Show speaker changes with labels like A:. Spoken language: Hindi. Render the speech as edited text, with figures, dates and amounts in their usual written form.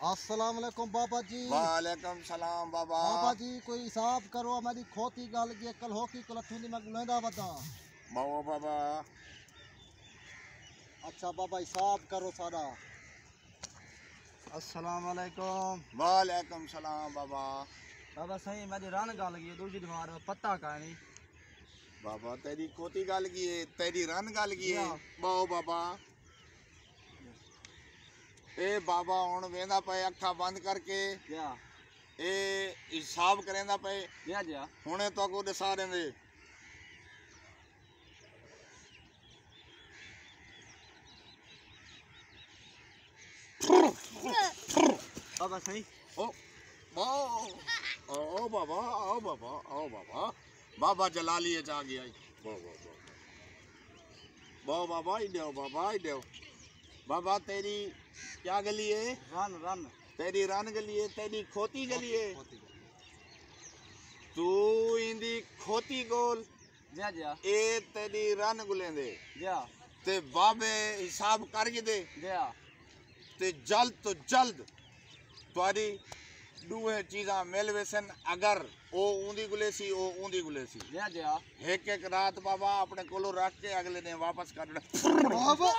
A: अस्सलाम वालेकुम बाबा जी।
B: वालेकुम सलाम बाबा।
A: बाबा जी कोई हिसाब करो मेरी खोती गल की कल हो की कल थूंदी मैं गुलेंदा बता।
B: बाबा बाबा
A: अच्छा बाबा हिसाब करो सारा। अस्सलाम वालेकुम।
B: वालेकुम सलाम बाबा।
A: बाबा सही मेरी रन गल की दूसरी दीवार पत्ता का नहीं।
B: बाबा तेरी खोती गल की है, तेरी रन गल की है।
A: या।
B: बाओ बाबा ए बाबा हुन वेंदा पे अखा बंद करके
A: क्या
B: ए हिसाब करेंदा पे
A: क्या जा
B: हुने तो को दिसा रेंदे।
A: बाबा सही
B: ओ बाओ ओ बाबा आओ बाबा आओ बाबा बाबा जलाली जा गया। बो बो बो बो बाबा इडो बाबा इडो बाबा तेरी क्या गली है?
A: रन रन
B: तेरी रन गली है, तेरी खोती गली है। तू इंदी खोती गोल
A: जा जा
B: ए तेरी रन गुलेंदे
A: जा
B: ते बाबे हिसाब कर दे
A: जा
B: ते जल्द तो जल्द तुम्हारी दूहे चीज़ा मिल वेसन। अगर ओ ऊंदी गुलेसी ओ ऊंदी गुलेसी
A: जा जा
B: एक एक रात बाबा अपने कोलो रख के अगले दिन वापस कर
A: बाबा